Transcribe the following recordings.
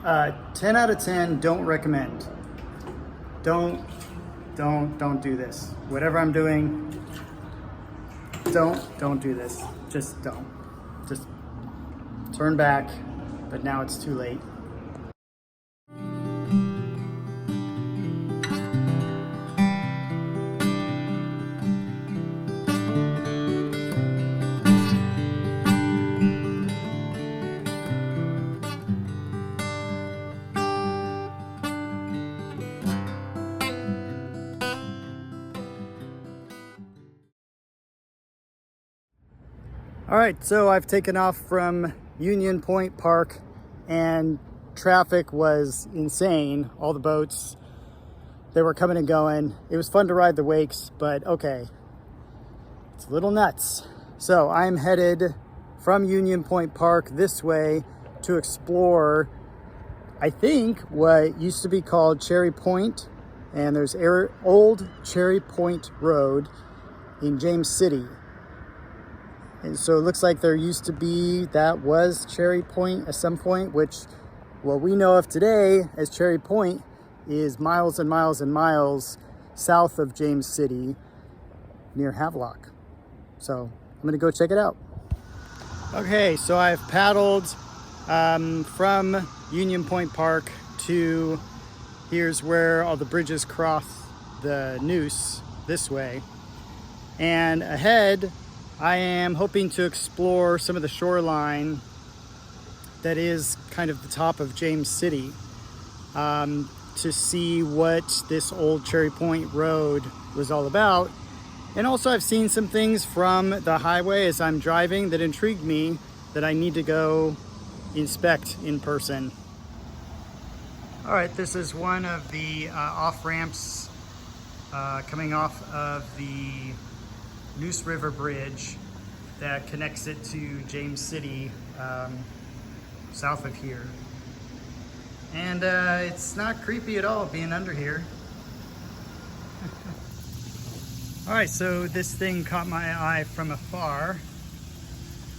10 out of 10, don't recommend. Don't do this. Whatever I'm doing, don't do this. Just don't. Just turn back, but now it's too late. All right, so I've taken off from Union Point Park and traffic was insane. All the boats, they were coming and going. It was fun to ride the wakes, but okay, it's a little nuts. So I'm headed from Union Point Park this way to explore, I think, what used to be called Cherry Point. And there's old Cherry Point Road in James City. And so it looks like there used to be, that was Cherry Point at some point, which what we know of today as Cherry Point is miles and miles and miles south of James City near Havelock. So I'm gonna go check it out. Okay, so I've paddled from Union Point Park to, here's where all the bridges cross the Neuse this way. And ahead, I am hoping to explore some of the shoreline that is kind of the top of James City to see what this old Cherry Point Road was all about. And also I've seen some things from the highway as I'm driving that intrigued me that I need to go inspect in person. All right, this is one of the off-ramps coming off of the Neuse River Bridge that connects it to James City south of here. And it's not creepy at all being under here. All right, so this thing caught my eye from afar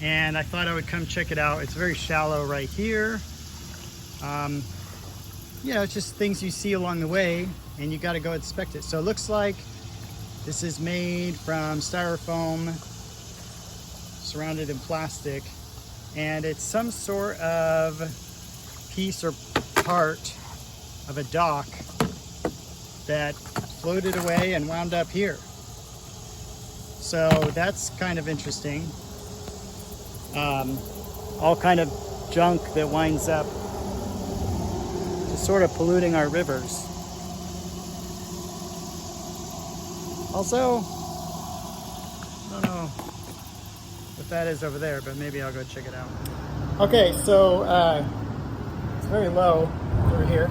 and I thought I would come check it out. It's very shallow right here. You know, it's just things you see along the way and you got to go inspect it. So it looks like this is made from styrofoam surrounded in plastic, and it's some sort of piece or part of a dock that floated away and wound up here. So that's kind of interesting. All kind of junk that winds up just sort of polluting our rivers. Also, I don't know what that is over there, but maybe I'll go check it out. Okay, so it's very low over here.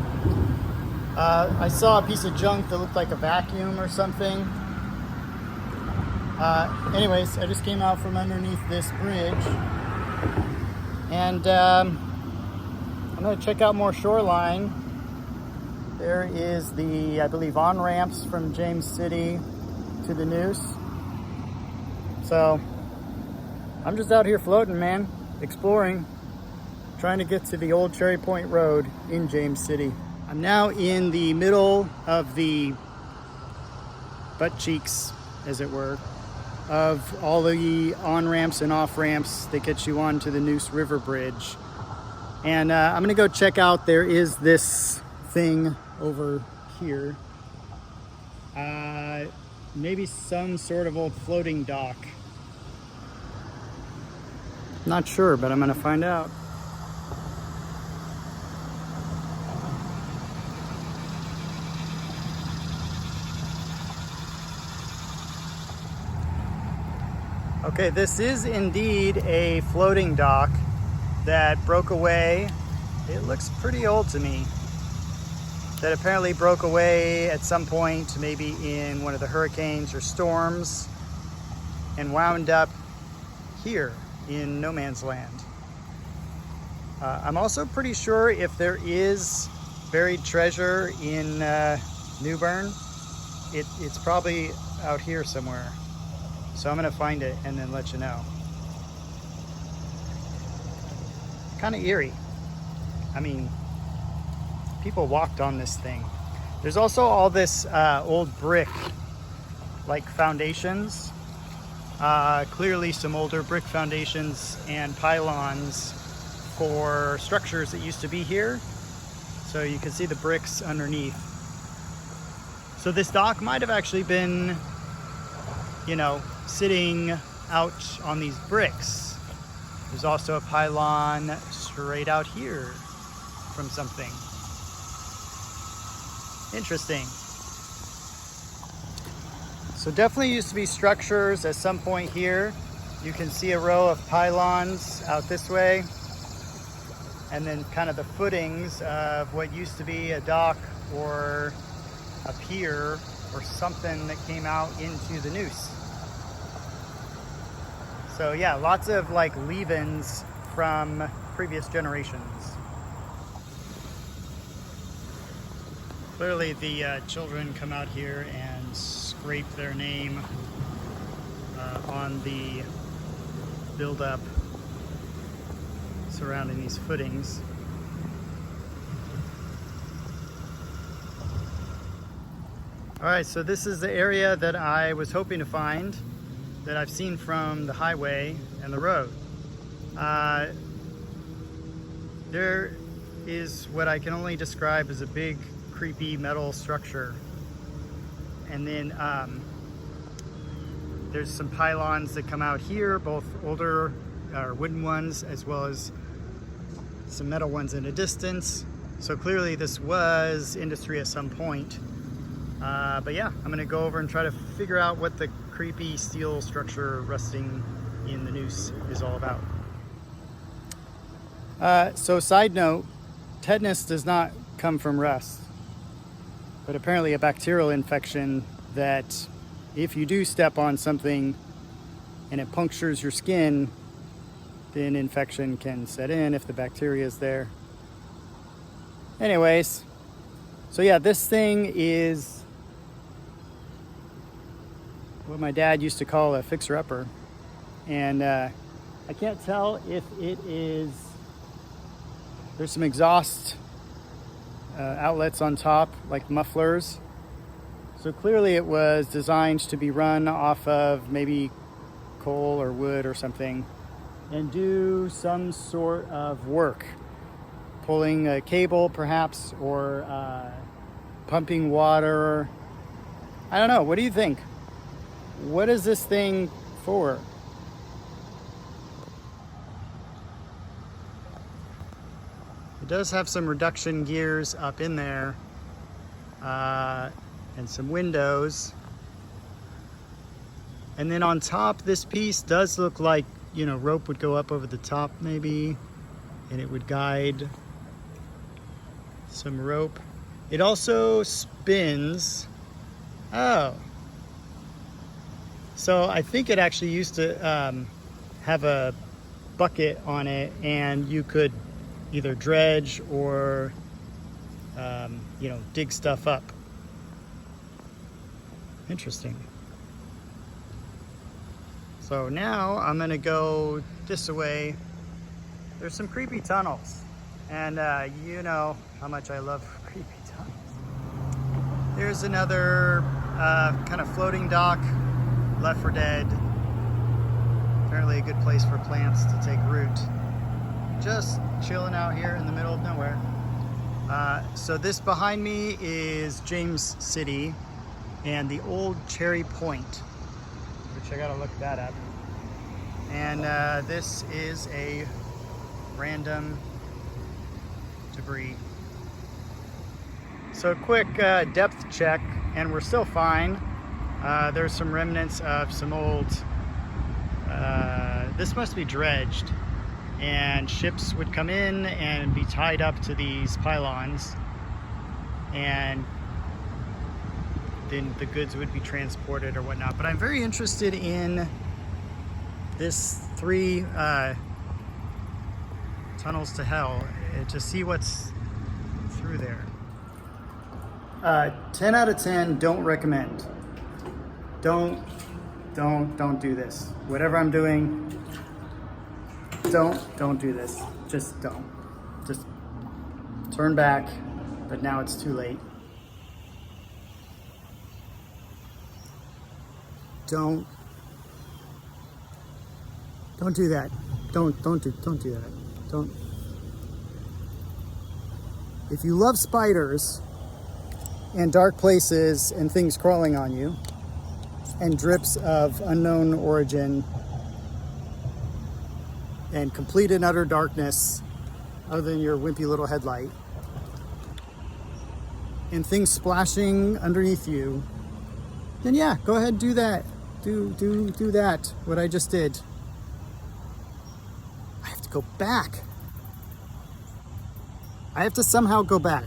I saw a piece of junk that looked like a vacuum or something. Anyways, I just came out from underneath this bridge and I'm gonna check out more shoreline. There is the, I believe, on-ramps from James City to the Neuse. So I'm just out here floating, man, exploring, trying to get to the old Cherry Point Road in James City. I'm now in the middle of the butt cheeks, as it were, of all the on-ramps and off-ramps that get you onto the Neuse River Bridge. And I'm gonna go check out, there is this thing over here. Maybe some sort of old floating dock. Not sure, but I'm gonna find out. Okay, this is indeed a floating dock that broke away. It looks pretty old to me. That apparently broke away at some point, maybe in one of the hurricanes or storms, and wound up here in no man's land. I'm also pretty sure if there is buried treasure in New Bern, it's probably out here somewhere. So I'm gonna find it and then let you know. Kind of eerie. I mean, people walked on this thing. There's also all this old brick like foundations, clearly some older brick foundations and pylons for structures that used to be here. So you can see the bricks underneath. So this dock might have actually been, you know, sitting out on these bricks. There's also a pylon straight out here from something. Interesting. So definitely used to be structures at some point here. You can see a row of pylons out this way, and then kind of the footings of what used to be a dock or a pier or something that came out into the Neuse. So yeah, lots of like leave-ins from previous generations. Clearly the children come out here and scrape their name on the build-up surrounding these footings. All right, so this is the area that I was hoping to find, that I've seen from the highway and the road. There is what I can only describe as a big creepy metal structure, and then there's some pylons that come out here, both older wooden ones as well as some metal ones in a distance. So clearly this was industry at some point. But yeah, I'm gonna go over and try to figure out what the creepy steel structure rusting in the Neuse is all about. So side note, tetanus does not come from rust, but apparently a bacterial infection that if you do step on something and it punctures your skin, then infection can set in if the bacteria is there. Anyways, so yeah, this thing is what my dad used to call a fixer-upper. And I can't tell if it is, there's some exhaust outlets on top, like mufflers. So clearly it was designed to be run off of maybe coal or wood or something and do some sort of work. Pulling a cable perhaps, or pumping water. I don't know, what do you think? What is this thing for? It does have some reduction gears up in there, and some windows. And then on top, this piece does look like, you know, rope would go up over the top maybe, and it would guide some rope. It also spins. Oh. So I think it actually used to have a bucket on it, and you could either dredge or you know, dig stuff up. Interesting. So now I'm gonna go this way. There's some creepy tunnels, and you know how much I love creepy tunnels. There's another kind of floating dock, Left 4 Dead. Apparently a good place for plants to take root. Just chilling out here in the middle of nowhere. So this behind me is James City and the old Cherry Point, which I gotta look that up. And this is a random debris. So a quick depth check, and we're still fine. There's some remnants of some old, this must be dredged, and ships would come in and be tied up to these pylons, and then the goods would be transported or whatnot. But I'm very interested in this 3 tunnels to hell, to see what's through there. 10 out of 10, don't recommend. Don't do this. Whatever I'm doing, don't do this. Just don't. Just turn back, but now it's too late. Don't do that. Don't do that. Don't. If you love spiders and dark places and things crawling on you and drips of unknown origin and complete and utter darkness other than your wimpy little headlight and things splashing underneath you, then yeah, go ahead and do that. Do that, what I just did. I have to go back. I have to somehow go back.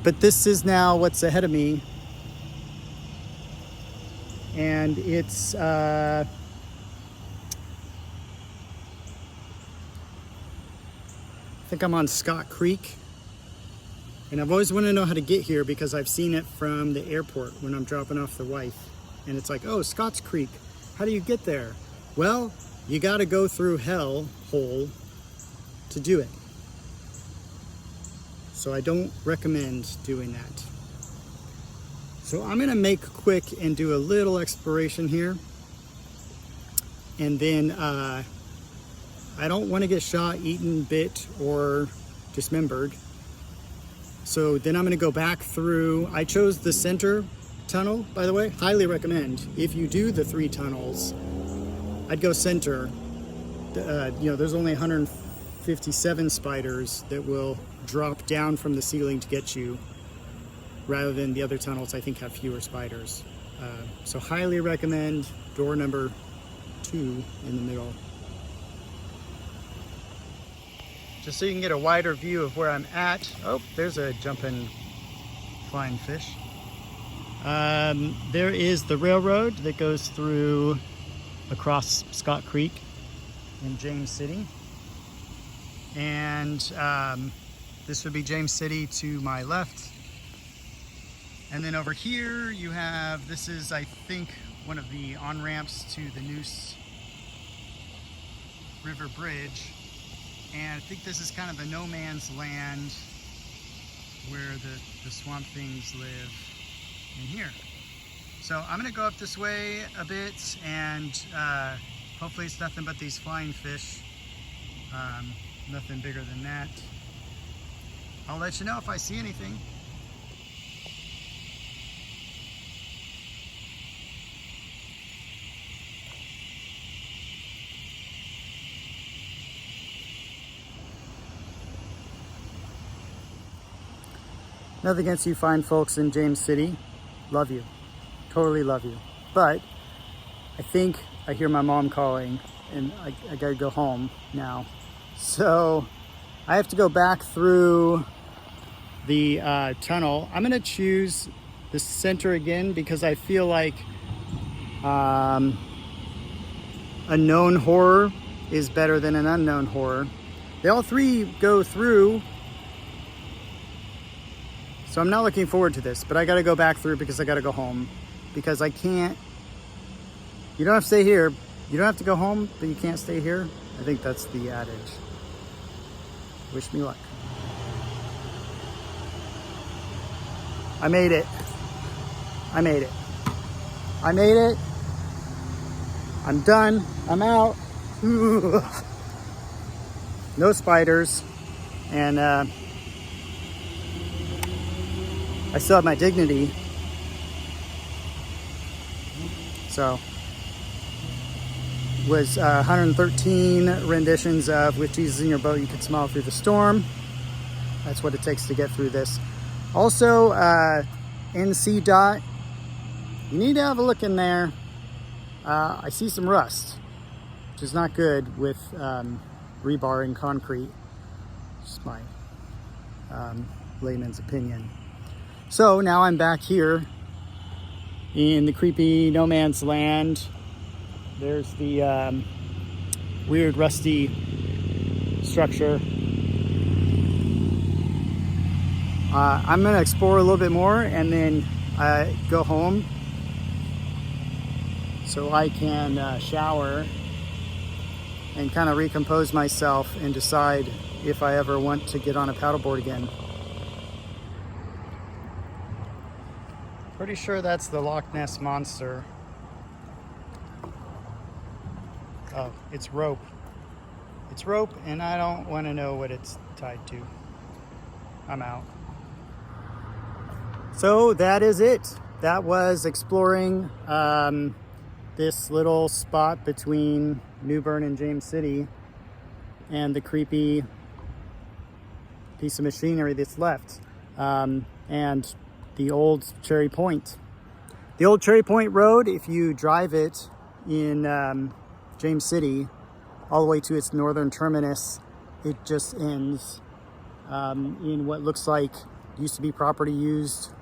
But this is now what's ahead of me. And it's I think I'm on Scott Creek. And I've always wanted to know how to get here because I've seen it from the airport when I'm dropping off the wife. And it's like, oh, Scott's Creek. How do you get there? Well, you got to go through hell hole to do it. So I don't recommend doing that. So I'm going to make quick and do a little exploration here. And then I don't want to get shot, eaten, bit, or dismembered. So then I'm going to go back through. I chose the center tunnel, by the way. Highly recommend. If you do the 3 tunnels, I'd go center. There's only 157 spiders that will drop down from the ceiling to get you, rather than the other tunnels I think have fewer spiders. So highly recommend door number 2 in the middle. Just so you can get a wider view of where I'm at. Oh, there's a jumping flying fish. There is the railroad that goes through across Scott Creek in James City. And this would be James City to my left. And then over here you have, this is I think one of the on-ramps to the Neuse River Bridge. And I think this is kind of a no man's land where the swamp things live in here. So I'm gonna go up this way a bit and hopefully it's nothing but these flying fish. Nothing bigger than that. I'll let you know if I see anything. Nothing against you fine folks in James City. Love you. Totally love you. But I think I hear my mom calling and I gotta go home now. So I have to go back through the tunnel. I'm gonna choose the center again because I feel like a known horror is better than an unknown horror. They all 3 go through. So I'm not looking forward to this, but I gotta go back through because I gotta go home. Because I can't, you don't have to stay here. You don't have to go home, but you can't stay here. I think that's the adage. Wish me luck. I made it. I made it. I made it. I'm done. I'm out. No spiders. And I still have my dignity. So, was 113 renditions of With Jesus in Your Boat, You Could Smile Through the Storm. That's what it takes to get through this. Also, NC dot, you need to have a look in there. I see some rust, which is not good with rebar and concrete. Just my layman's opinion. So now I'm back here in the creepy no man's land. There's the weird rusty structure. I'm gonna explore a little bit more and then go home so I can shower and kind of recompose myself and decide if I ever want to get on a paddleboard again. Pretty sure that's the Loch Ness Monster. Oh, it's rope. It's rope, and I don't want to know what it's tied to. I'm out. So that is it. That was exploring this little spot between New Bern and James City and the creepy piece of machinery that's left, and the old Cherry Point. The old Cherry Point Road, if you drive it in James City all the way to its northern terminus, it just ends in what looks like used to be property used,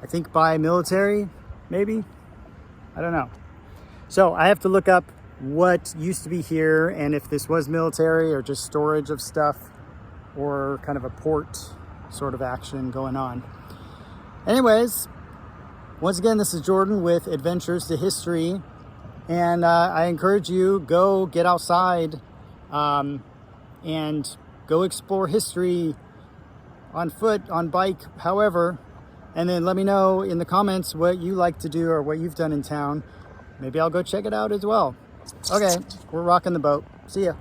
I think, by military, maybe? I don't know. So I have to look up what used to be here and if this was military or just storage of stuff or kind of a port sort of action going on. Anyways, once again, this is Jordan with Adventures to History, and I encourage you, go get outside and go explore history on foot, on bike, however, and then let me know in the comments what you like to do or what you've done in town. Maybe I'll go check it out as well. Okay, we're rocking the boat. See ya.